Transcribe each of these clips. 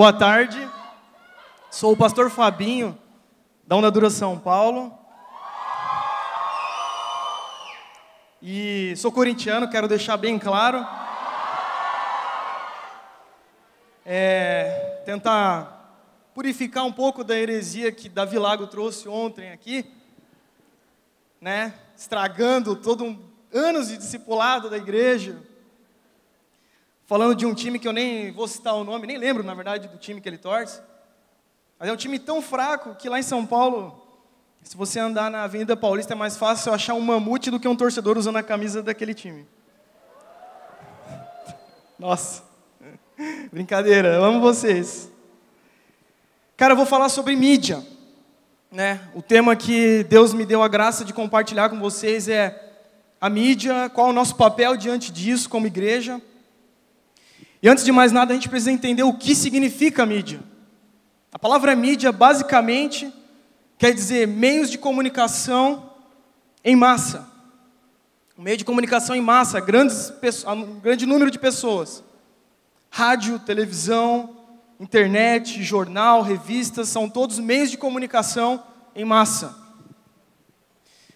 Boa tarde, sou o pastor Fabinho, da Onda São Paulo. E sou corintiano, quero deixar bem claro. Tentar purificar um pouco da heresia que Davi Lago trouxe ontem aqui, né? Estragando anos de discipulado da igreja. Falando de um time que eu nem vou citar o nome, nem lembro, na verdade, do time que ele torce. Mas é um time tão fraco que lá em São Paulo, se você andar na Avenida Paulista, é mais fácil achar um mamute do que um torcedor usando a camisa daquele time. Nossa, brincadeira, eu amo vocês. Cara, eu vou falar sobre mídia, né? O tema que Deus me deu a graça de compartilhar com vocês é a mídia, qual é o nosso papel diante disso como igreja. E antes de mais nada, a gente precisa entender o que significa mídia. A palavra mídia, basicamente, quer dizer meios de comunicação em massa. Um meio de comunicação em massa, um grande número de pessoas. Rádio, televisão, internet, jornal, revistas, são todos meios de comunicação em massa.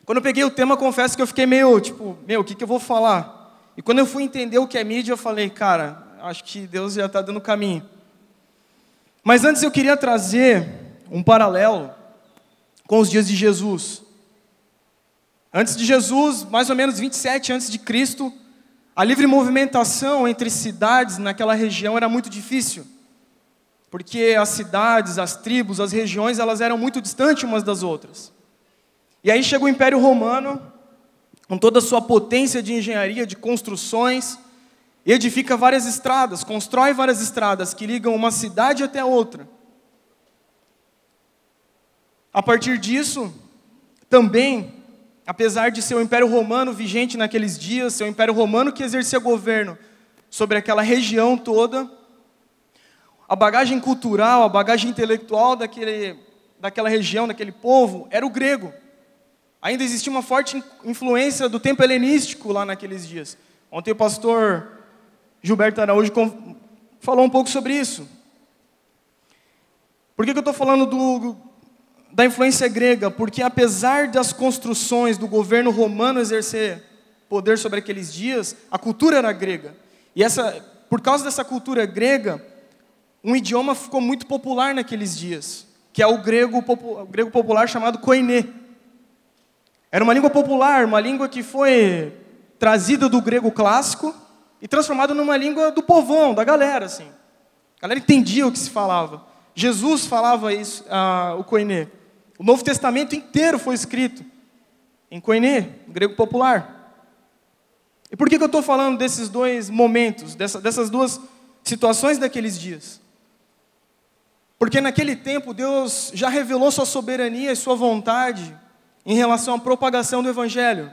Quando eu peguei o tema, confesso que eu fiquei meio, o que eu vou falar? E quando eu fui entender o que é mídia, eu falei, cara, acho que Deus já está dando caminho. Mas antes eu queria trazer um paralelo com os dias de Jesus. Antes de Jesus, mais ou menos 27 antes de Cristo, a livre movimentação entre cidades naquela região era muito difícil. Porque as cidades, as tribos, as regiões, elas eram muito distantes umas das outras. E aí chega o Império Romano, com toda a sua potência de engenharia, de construções, e edifica várias estradas, constrói várias estradas que ligam uma cidade até outra. A partir disso, também, apesar de ser o Império Romano vigente naqueles dias, ser o Império Romano que exercia governo sobre aquela região toda, a bagagem cultural, a bagagem intelectual daquela região, daquele povo, era o grego. Ainda existia uma forte influência do tempo helenístico lá naqueles dias. Ontem o pastor Gilberto Araújo falou um pouco sobre isso. Por que eu estou falando da influência grega? Porque apesar das construções do governo romano exercer poder sobre aqueles dias, a cultura era grega. E por causa dessa cultura grega, um idioma ficou muito popular naqueles dias, que é o grego popular chamado koiné. Era uma língua popular, uma língua que foi trazida do grego clássico e transformada numa língua do povão, da galera, assim. A galera entendia o que se falava. Jesus falava isso, o koiné. O Novo Testamento inteiro foi escrito em koiné, grego popular. E por que eu estou falando desses dois momentos, dessas duas situações daqueles dias? Porque naquele tempo Deus já revelou sua soberania e sua vontade em relação à propagação do Evangelho.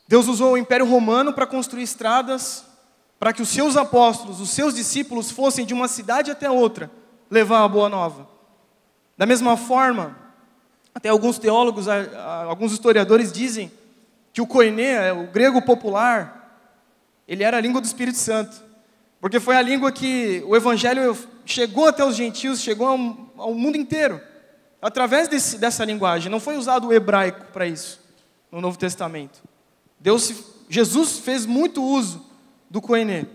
Deus usou o Império Romano para construir estradas, para que os seus apóstolos, os seus discípulos fossem de uma cidade até outra, levar a boa nova. Da mesma forma, até alguns teólogos, alguns historiadores dizem que o koiné, o grego popular, ele era a língua do Espírito Santo. Porque foi a língua que o Evangelho chegou até os gentios, chegou ao mundo inteiro. Através dessa linguagem, não foi usado o hebraico para isso, no Novo Testamento. Jesus fez muito uso do koiné.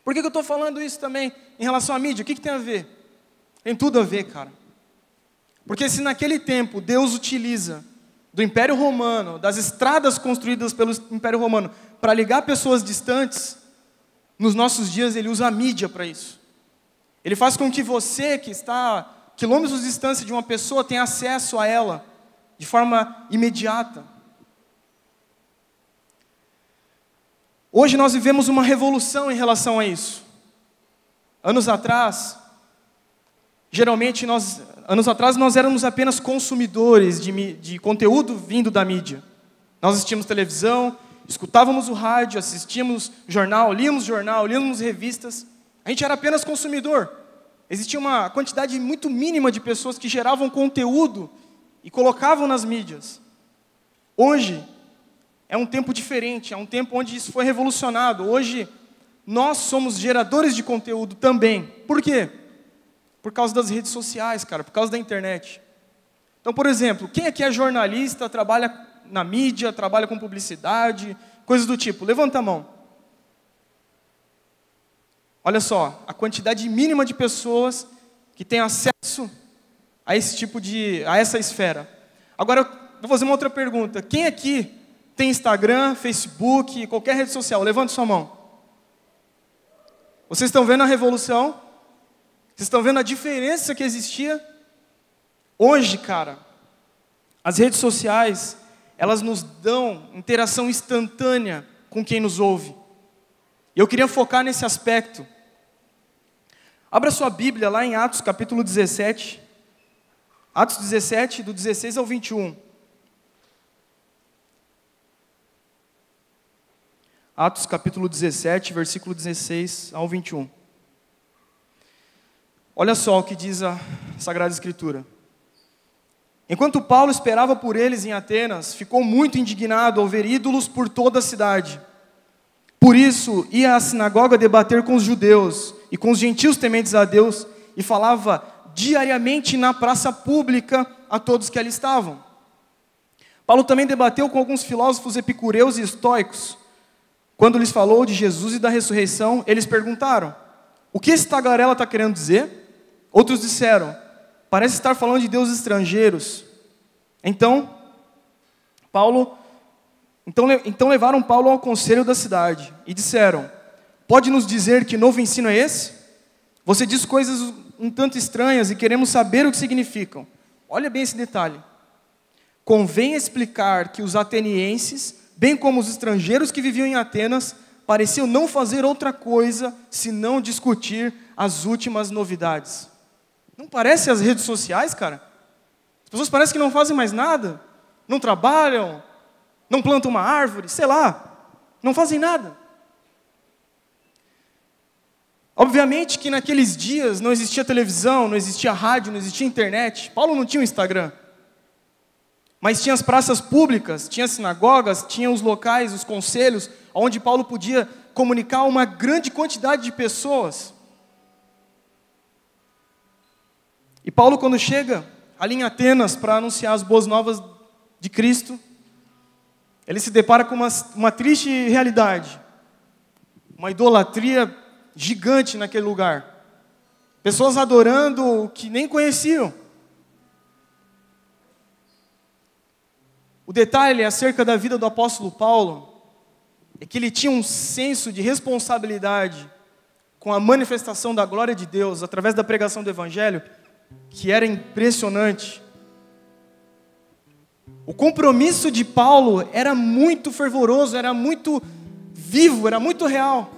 Por que eu estou falando isso também em relação à mídia? O que tem a ver? Tem tudo a ver, cara. Porque se naquele tempo Deus utiliza do Império Romano, das estradas construídas pelo Império Romano, para ligar pessoas distantes, nos nossos dias Ele usa a mídia para isso. Ele faz com que você, que está a quilômetros de distância de uma pessoa, tenha acesso a ela de forma imediata. Hoje nós vivemos uma revolução em relação a isso. Anos atrás nós éramos apenas consumidores de conteúdo vindo da mídia. Nós assistíamos televisão, escutávamos o rádio, assistíamos jornal, líamos revistas. A gente era apenas consumidor. Existia uma quantidade muito mínima de pessoas que geravam conteúdo e colocavam nas mídias. Hoje é um tempo diferente, é um tempo onde isso foi revolucionado. Hoje nós somos geradores de conteúdo também. Por quê? Por causa das redes sociais, cara, por causa da internet. Então, por exemplo, quem aqui é jornalista, trabalha na mídia, trabalha com publicidade, coisas do tipo? Levanta a mão. Olha só, a quantidade mínima de pessoas que têm acesso a essa esfera. Agora, eu vou fazer uma outra pergunta. Quem aqui tem Instagram, Facebook, qualquer rede social? Levante sua mão. Vocês estão vendo a revolução? Vocês estão vendo a diferença que existia? Hoje, cara, as redes sociais, elas nos dão interação instantânea com quem nos ouve. E eu queria focar nesse aspecto. Abra sua Bíblia lá em Atos capítulo 17. Atos 17, do 16 ao 21. Atos capítulo 17, versículo 16 ao 21. Olha só o que diz a Sagrada Escritura. Enquanto Paulo esperava por eles em Atenas, ficou muito indignado ao ver ídolos por toda a cidade. Por isso, ia à sinagoga debater com os judeus e com os gentios tementes a Deus e falava diariamente na praça pública a todos que ali estavam. Paulo também debateu com alguns filósofos epicureus e estoicos. Quando lhes falou de Jesus e da ressurreição, eles perguntaram: o que esse tagarela está querendo dizer? Outros disseram: parece estar falando de deuses estrangeiros. Então levaram Paulo ao conselho da cidade e disseram: pode nos dizer que novo ensino é esse? Você diz coisas um tanto estranhas e queremos saber o que significam. Olha bem esse detalhe. Convém explicar que os atenienses, bem como os estrangeiros que viviam em Atenas, pareciam não fazer outra coisa senão discutir as últimas novidades. Não parece as redes sociais, cara? As pessoas parecem que não fazem mais nada, não trabalham, não plantam uma árvore, sei lá, não fazem nada. Obviamente que naqueles dias não existia televisão, não existia rádio, não existia internet. Paulo não tinha um Instagram. Mas tinha as praças públicas, tinha as sinagogas, tinha os locais, os conselhos, onde Paulo podia comunicar uma grande quantidade de pessoas. E Paulo, quando chega ali em Atenas para anunciar as boas novas de Cristo, ele se depara com uma triste realidade. Uma idolatria gigante naquele lugar. Pessoas adorando o que nem conheciam. O detalhe acerca da vida do apóstolo Paulo é que ele tinha um senso de responsabilidade com a manifestação da glória de Deus através da pregação do Evangelho, que era impressionante. O compromisso de Paulo era muito fervoroso, era muito vivo, era muito real,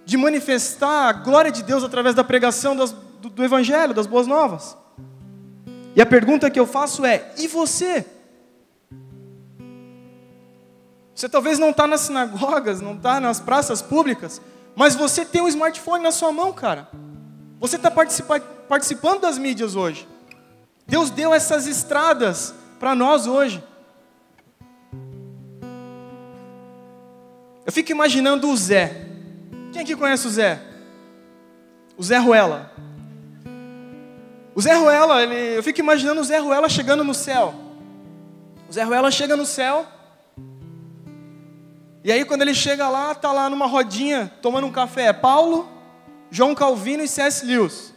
de manifestar a glória de Deus através da pregação do Evangelho, das boas novas. E a pergunta que eu faço é: e você? Você talvez não está nas sinagogas, não está nas praças públicas, mas você tem um smartphone na sua mão, cara. Você está participando das mídias hoje. Deus deu essas estradas para nós hoje. Eu fico imaginando o Zé. Quem aqui conhece o Zé? O Zé Ruela. O Zé Ruela, eu fico imaginando o Zé Ruela chegando no céu. O Zé Ruela chega no céu. E aí quando ele chega lá, está lá numa rodinha, tomando um café. Paulo, João Calvino e C.S. Lewis.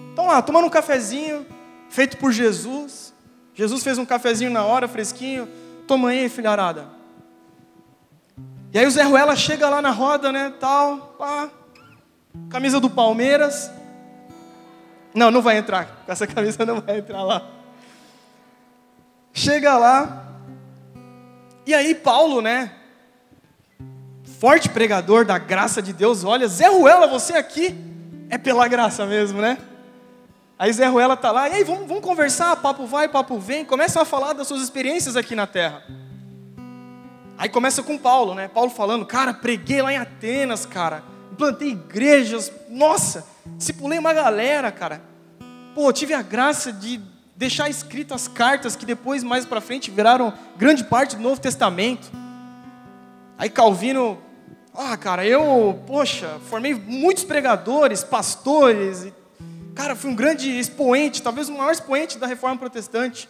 Estão lá, tomando um cafezinho, feito por Jesus. Jesus fez um cafezinho na hora, fresquinho. Toma aí, filharada. E aí o Zé Ruela chega lá na roda, né, tal, pá. Camisa do Palmeiras. Não vai entrar. Com essa camisa não vai entrar lá. Chega lá. E aí Paulo, né, forte pregador da graça de Deus, olha: Zé Ruela, você aqui é pela graça mesmo, né? Aí Zé Ruela está lá, e aí vamos conversar, papo vai, papo vem, começam a falar das suas experiências aqui na terra. Aí começa com Paulo, né? Paulo falando: cara, preguei lá em Atenas, cara, plantei igrejas, nossa, discipulei uma galera, cara. Pô, tive a graça de deixar escritas as cartas que depois, mais para frente, viraram grande parte do Novo Testamento. Aí Calvino Cara, poxa, formei muitos pregadores, pastores. Cara, fui um grande expoente, talvez o maior expoente da Reforma Protestante.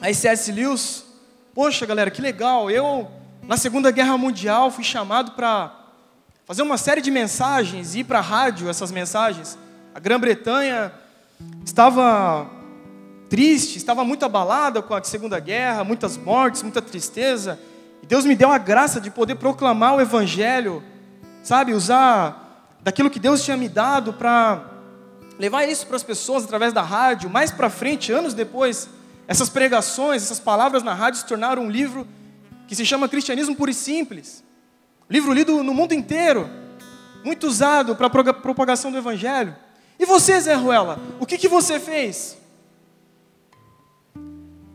Aí C.S. Lewis, poxa galera, que legal, na Segunda Guerra Mundial fui chamado para fazer uma série de mensagens, ir para a rádio essas mensagens. A Grã-Bretanha estava triste, estava muito abalada com a Segunda Guerra, muitas mortes, muita tristeza. E Deus me deu a graça de poder proclamar o Evangelho, sabe, usar daquilo que Deus tinha me dado para levar isso para as pessoas através da rádio. Mais para frente, anos depois, essas pregações, essas palavras na rádio se tornaram um livro que se chama Cristianismo Puro e Simples. Livro lido no mundo inteiro, muito usado para a propagação do Evangelho. E você, Zé Ruela, o que você fez?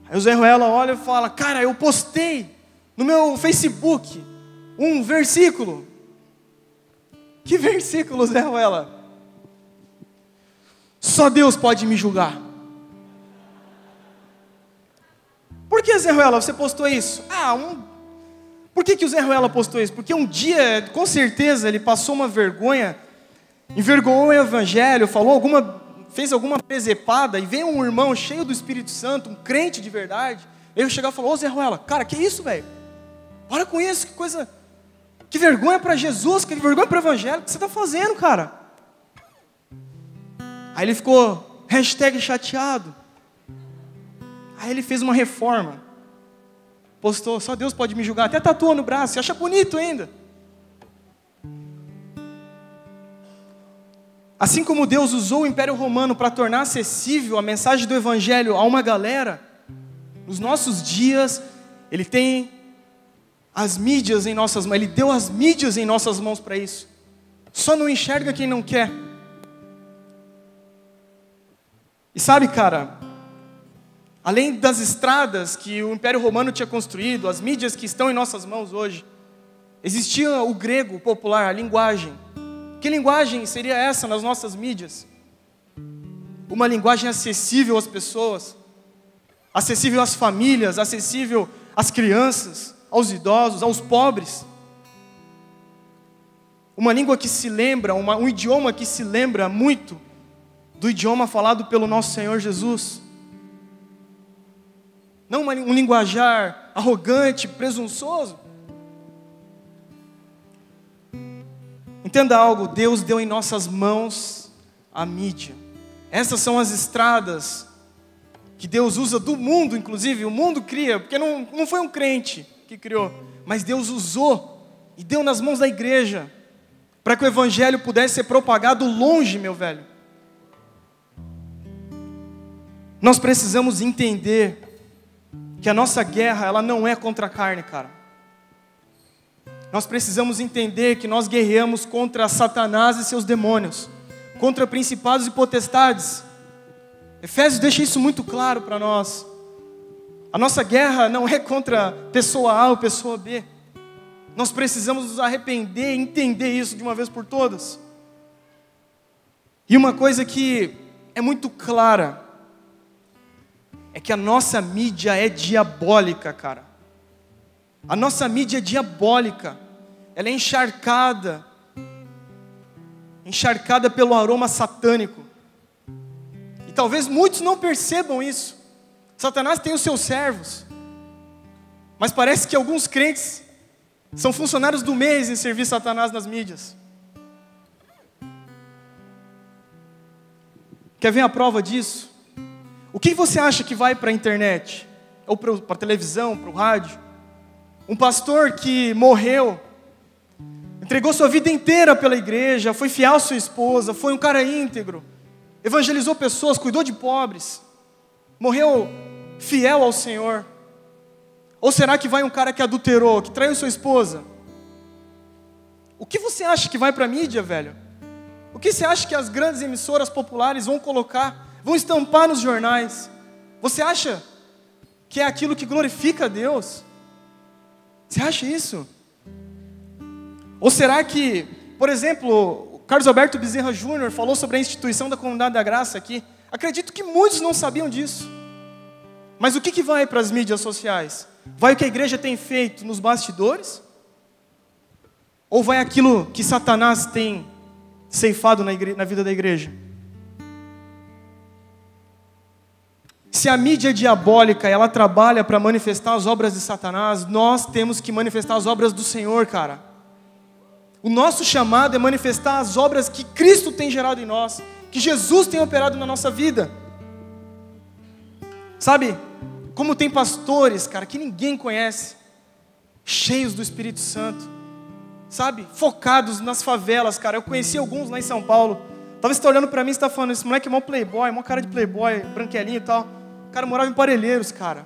Aí o Zé Ruela olha e fala, cara, eu postei no meu Facebook um versículo. Que versículo, Zé Ruela? Só Deus pode me julgar. Por que, Zé Ruela, você postou isso? Por que o Zé Ruela postou isso? Porque um dia, com certeza, ele passou uma vergonha, envergonhou o Evangelho, fez alguma presepada, e veio um irmão cheio do Espírito Santo, um crente de verdade. Ele chegou e falou, Zé Ruela, cara, que isso, velho? Para com isso, que coisa, que vergonha para Jesus, que vergonha para o Evangelho, o que você está fazendo, cara? Aí ele ficou, #chateado. Aí ele fez uma reforma, postou, só Deus pode me julgar, até tatuou no braço, e acha bonito ainda. Assim como Deus usou o Império Romano para tornar acessível a mensagem do Evangelho a uma galera, nos nossos dias, Ele tem as mídias em nossas mãos, Ele deu as mídias em nossas mãos para isso. Só não enxerga quem não quer. E sabe, cara, além das estradas que o Império Romano tinha construído, as mídias que estão em nossas mãos hoje, existia o grego popular, a linguagem. Que linguagem seria essa nas nossas mídias? Uma linguagem acessível às pessoas, acessível às famílias, acessível às crianças, aos idosos, aos pobres. Uma língua que se lembra, um idioma que se lembra muito do idioma falado pelo nosso Senhor Jesus. Não um linguajar arrogante, presunçoso. Entenda algo, Deus deu em nossas mãos a mídia. Essas são as estradas que Deus usa do mundo, inclusive, o mundo cria, porque não foi um crente que criou, mas Deus usou e deu nas mãos da igreja, para que o Evangelho pudesse ser propagado longe, meu velho. Nós precisamos entender que a nossa guerra, ela não é contra a carne, cara. Nós precisamos entender que nós guerreamos contra Satanás e seus demônios, contra principados e potestades. Efésios deixa isso muito claro para nós. A nossa guerra não é contra pessoa A ou pessoa B. Nós precisamos nos arrepender e entender isso de uma vez por todas. E uma coisa que é muito clara é que a nossa mídia é diabólica, cara. A nossa mídia é diabólica. Ela é encharcada pelo aroma satânico. E talvez muitos não percebam isso. Satanás tem os seus servos, mas parece que alguns crentes são funcionários do mês em servir Satanás nas mídias. Quer ver a prova disso? O que você acha que vai para a internet? Ou para a televisão, para o rádio? Um pastor que morreu, entregou sua vida inteira pela igreja, foi fiel à sua esposa, foi um cara íntegro, evangelizou pessoas, cuidou de pobres, morreu fiel ao Senhor. Ou será que vai um cara que adulterou, que traiu sua esposa? O que você acha que vai para a mídia, velho? O que você acha que as grandes emissoras populares vão colocar, vão estampar nos jornais? Você acha que é aquilo que glorifica a Deus? Você acha isso? Ou será que, por exemplo, o Carlos Alberto Bezerra Júnior falou sobre a instituição da Comunidade da Graça aqui. Acredito que muitos não sabiam disso. Mas o que vai para as mídias sociais? Vai o que a igreja tem feito nos bastidores? Ou vai aquilo que Satanás tem ceifado na vida da igreja? Se a mídia diabólica, ela trabalha para manifestar as obras de Satanás, nós temos que manifestar as obras do Senhor, cara. O nosso chamado é manifestar as obras que Cristo tem gerado em nós, que Jesus tem operado na nossa vida. Sabe, como tem pastores, cara, que ninguém conhece, cheios do Espírito Santo, sabe, focados nas favelas, cara. Eu conheci alguns lá em São Paulo. Talvez você está olhando para mim e está falando, esse moleque é mó playboy, mó cara de playboy, branquelinho e tal. O cara morava em Parelheiros, cara,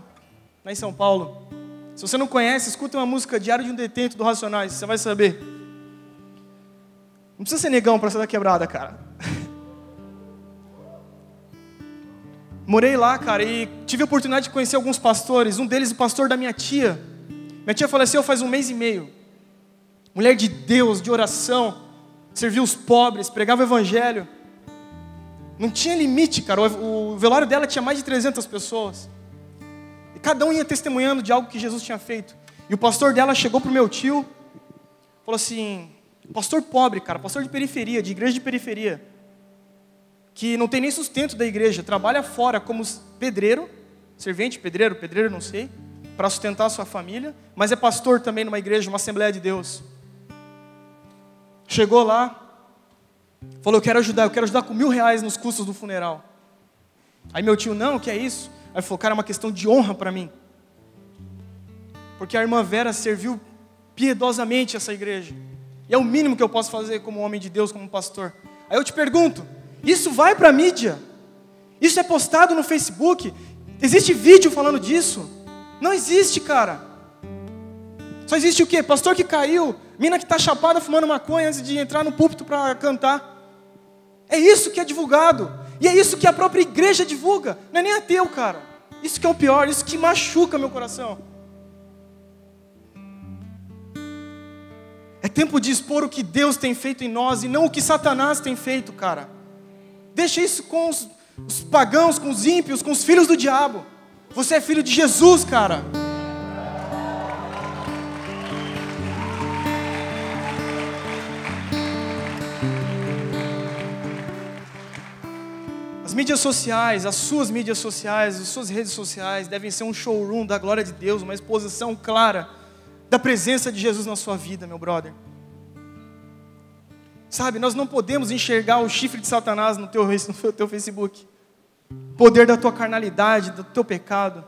lá em São Paulo. Se você não conhece, escuta uma música, Diário de um Detento, do Racionais, você vai saber. Não precisa ser negão para ser da quebrada, cara. Morei lá, cara, e tive a oportunidade de conhecer alguns pastores. Um deles, o pastor da minha tia. Minha tia faleceu faz 1 mês e meio. Mulher de Deus, de oração, servia os pobres, pregava o evangelho. Não tinha limite, cara. O velório dela tinha mais de 300 pessoas. E cada um ia testemunhando de algo que Jesus tinha feito. E o pastor dela chegou pro meu tio, falou assim, pastor pobre, cara, pastor de periferia, de igreja de periferia, que não tem nem sustento da igreja, trabalha fora como pedreiro, servente, pedreiro não sei, para sustentar a sua família, mas é pastor também numa igreja, uma Assembleia de Deus. Chegou lá, falou, eu quero ajudar com R$1.000 nos custos do funeral. Aí meu tio, não, o que é isso? Aí falou, cara, é uma questão de honra para mim, porque a irmã Vera serviu piedosamente essa igreja, e é o mínimo que eu posso fazer como homem de Deus, como pastor. Aí eu te pergunto, isso vai para a mídia? Isso é postado no Facebook? Existe vídeo falando disso? Não existe, cara. Só existe o quê? Pastor que caiu, mina que está chapada fumando maconha antes de entrar no púlpito para cantar. É isso que é divulgado. E é isso que a própria igreja divulga. Não é nem ateu, cara. Isso que é o pior, isso que machuca meu coração. É tempo de expor o que Deus tem feito em nós e não o que Satanás tem feito, cara. Deixa isso com os pagãos, com os ímpios, com os filhos do diabo. Você é filho de Jesus, cara. As mídias sociais, as suas mídias sociais, as suas redes sociais devem ser um showroom da glória de Deus, uma exposição clara da presença de Jesus na sua vida, meu brother. Sabe, nós não podemos enxergar o chifre de Satanás no teu Facebook. O poder da tua carnalidade, do teu pecado.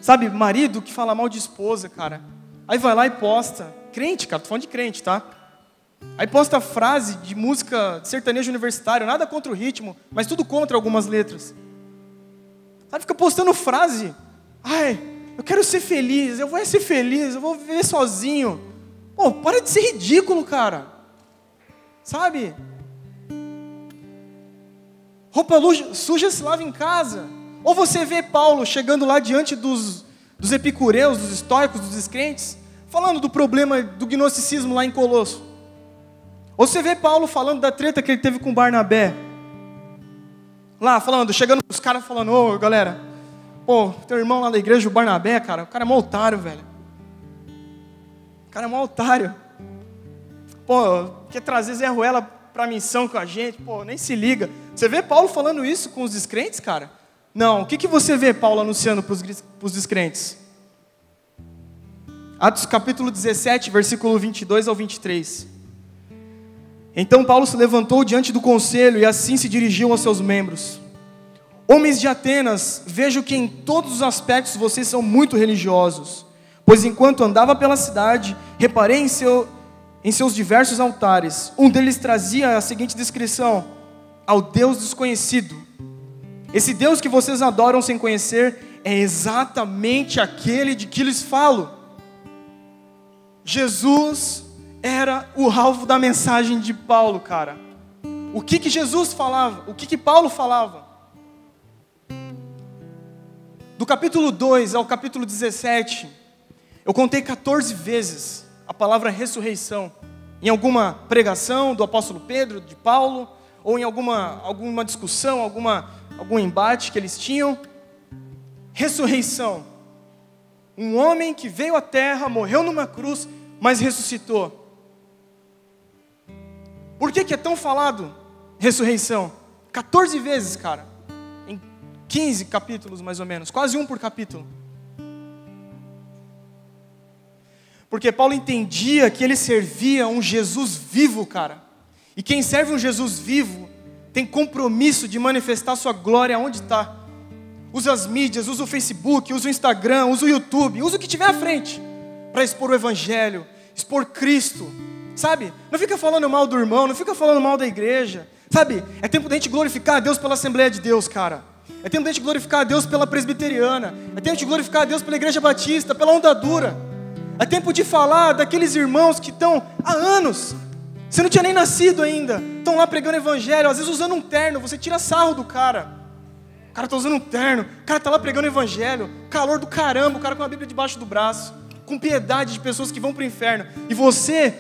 Sabe, marido que fala mal de esposa, cara. Aí vai lá e posta. Crente, cara, tô falando de crente, tá? Aí posta frase de música sertanejo universitário, nada contra o ritmo, mas tudo contra algumas letras. Sabe, fica postando frase. Ai, eu quero ser feliz, eu vou ser feliz, eu vou viver sozinho. Pô, para de ser ridículo, cara. Sabe? Roupa suja se lava em casa. Ou você vê Paulo chegando lá diante dos epicureus, dos estoicos, dos descrentes, falando do problema do gnosticismo lá em Colosso. Ou você vê Paulo falando da treta que ele teve com Barnabé. Lá, chegando os caras falando, ô galera, pô, teu irmão lá da igreja, o Barnabé, cara, o cara é mó otário, velho. O cara é mó otário. Pô, quer trazer Zé Ruela pra missão com a gente, pô, nem se liga. Você vê Paulo falando isso com os descrentes, cara? Não, o que você vê Paulo anunciando para os descrentes? Atos capítulo 17, versículo 22 ao 23. Então Paulo se levantou diante do conselho e assim se dirigiu aos seus membros. Homens de Atenas, vejo que em todos os aspectos vocês são muito religiosos, pois enquanto andava pela cidade, reparei em seus diversos altares. Um deles trazia a seguinte descrição: ao Deus desconhecido. Esse Deus que vocês adoram sem conhecer é exatamente aquele de que lhes falo. Jesus era o alvo da mensagem de Paulo, cara. O que Jesus falava? O que Paulo falava? Do capítulo 2 ao capítulo 17, eu contei 14 vezes a palavra ressurreição. Em alguma pregação do apóstolo Pedro, de Paulo, ou em alguma discussão, algum embate que eles tinham. Ressurreição. Um homem que veio à terra, morreu numa cruz, mas ressuscitou. Por que é tão falado ressurreição? 14 vezes, cara. Em 15 capítulos, mais ou menos. Quase um por capítulo. Porque Paulo entendia que ele servia um Jesus vivo, cara. E quem serve um Jesus vivo tem compromisso de manifestar sua glória onde está. Usa as mídias, usa o Facebook, usa o Instagram, usa o YouTube, usa o que tiver à frente para expor o Evangelho, expor Cristo, sabe? Não fica falando mal do irmão, não fica falando mal da igreja, sabe? É tempo da gente glorificar a Deus pela Assembleia de Deus, cara. É tempo da gente glorificar a Deus pela Presbiteriana. É tempo de glorificar a Deus pela Igreja Batista, pela Onda Dura. É tempo de falar daqueles irmãos que estão há anos, você não tinha nem nascido ainda, estão lá pregando Evangelho, às vezes usando um terno, você tira sarro do cara. O cara está usando um terno, o cara está lá pregando Evangelho, calor do caramba, o cara com a Bíblia debaixo do braço, com piedade de pessoas que vão para o inferno. E você,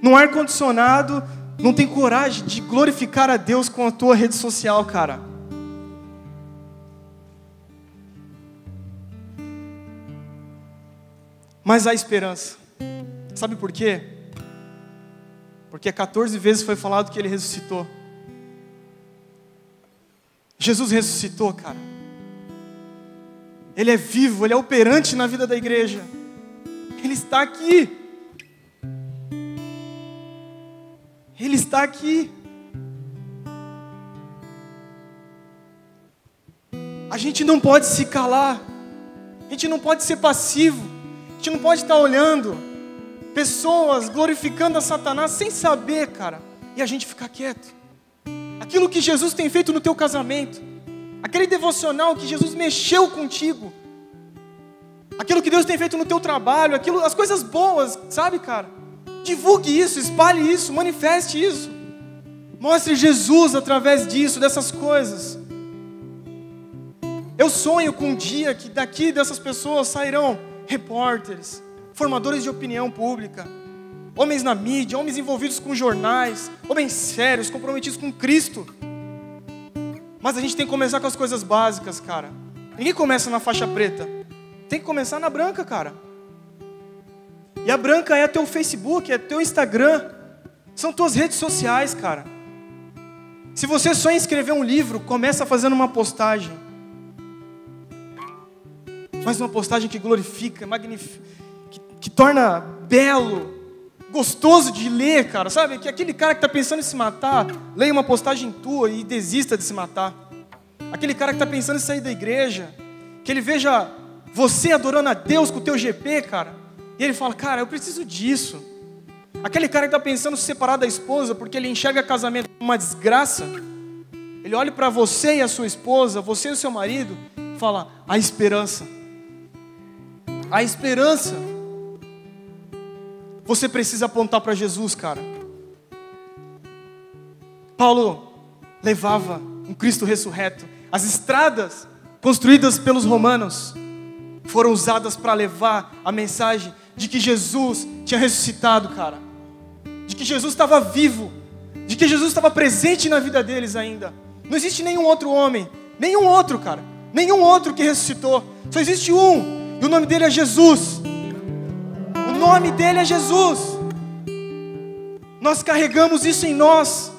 no ar-condicionado, não tem coragem de glorificar a Deus com a tua rede social, cara. Mas há esperança. Sabe por quê? Porque 14 vezes foi falado que ele ressuscitou. Jesus ressuscitou, cara. Ele é vivo, ele é operante na vida da igreja. Ele está aqui. Ele está aqui. A gente não pode se calar. A gente não pode ser passivo. A gente não pode estar olhando pessoas glorificando a Satanás sem saber, cara. E a gente ficar quieto. Aquilo que Jesus tem feito no teu casamento, aquele devocional que Jesus mexeu contigo, aquilo que Deus tem feito no teu trabalho, as coisas boas, sabe, cara? Divulgue isso, espalhe isso, manifeste isso. Mostre Jesus através disso, dessas coisas. Eu sonho com um dia que daqui dessas pessoas sairão repórteres, formadores de opinião pública, homens na mídia, homens envolvidos com jornais, homens sérios, comprometidos com Cristo. Mas a gente tem que começar com as coisas básicas, cara. Ninguém começa na faixa preta. Tem que começar na branca, cara. E a branca é teu Facebook, é teu Instagram. São tuas redes sociais, cara. Se você sonha em escrever um livro, começa fazendo uma postagem. Faz uma postagem que glorifica, magnifica, que torna belo, gostoso de ler, cara, sabe? Que aquele cara que está pensando em se matar, leia uma postagem tua e desista de se matar. Aquele cara que está pensando em sair da igreja, que ele veja você adorando a Deus com o teu GP, cara, e ele fala, cara, eu preciso disso. Aquele cara que está pensando em se separar da esposa porque ele enxerga casamento como uma desgraça, ele olha para você e a sua esposa, você e o seu marido, e fala, há esperança. Há esperança. Você precisa apontar para Jesus, cara. Paulo levava um Cristo ressurreto. As estradas construídas pelos romanos foram usadas para levar a mensagem de que Jesus tinha ressuscitado, cara. De que Jesus estava vivo. De que Jesus estava presente na vida deles ainda. Não existe nenhum outro homem, nenhum outro, cara. Nenhum outro que ressuscitou. Só existe um. E o nome dele é Jesus. O nome dele é Jesus. Nós carregamos isso em nós.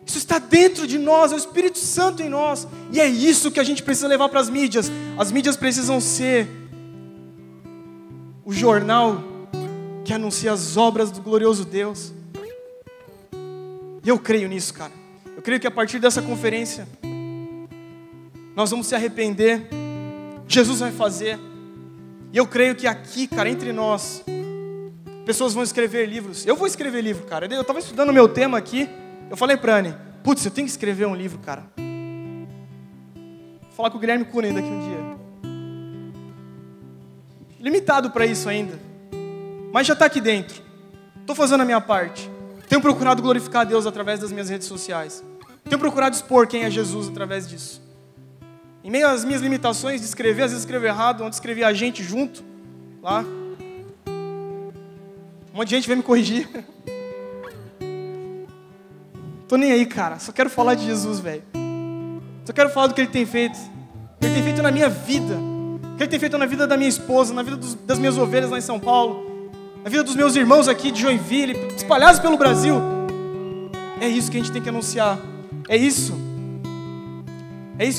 Isso está dentro de nós, é o Espírito Santo em nós. E é isso que a gente precisa levar para as mídias. As mídias precisam ser o jornal que anuncia as obras do glorioso Deus. E eu creio nisso, cara. Eu creio que a partir dessa conferência nós vamos se arrepender. Jesus vai fazer. E eu creio que aqui, cara, entre nós, pessoas vão escrever livros. Eu vou escrever livro, cara. Eu estava estudando o meu tema aqui. Eu falei pra Anne, putz, eu tenho que escrever um livro, cara. Vou falar com o Guilherme Cunha daqui um dia. Limitado para isso ainda. Mas já está aqui dentro. Estou fazendo a minha parte. Tenho procurado glorificar a Deus através das minhas redes sociais. Tenho procurado expor quem é Jesus através disso. Em meio às minhas limitações de escrever, às vezes escrevo errado, ontem escrevi a gente junto, lá. Um monte de gente veio me corrigir. Tô nem aí, cara. Só quero falar de Jesus, velho. Só quero falar do que Ele tem feito. O que Ele tem feito na minha vida. que Ele tem feito na vida da minha esposa, na vida das minhas ovelhas lá em São Paulo, na vida dos meus irmãos aqui de Joinville, espalhados pelo Brasil. É isso que a gente tem que anunciar. É isso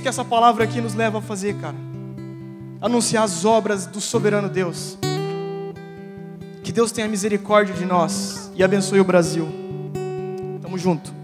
que essa palavra aqui nos leva a fazer, cara. Anunciar as obras do soberano Deus. Que Deus tenha misericórdia de nós e abençoe o Brasil. Tamo junto.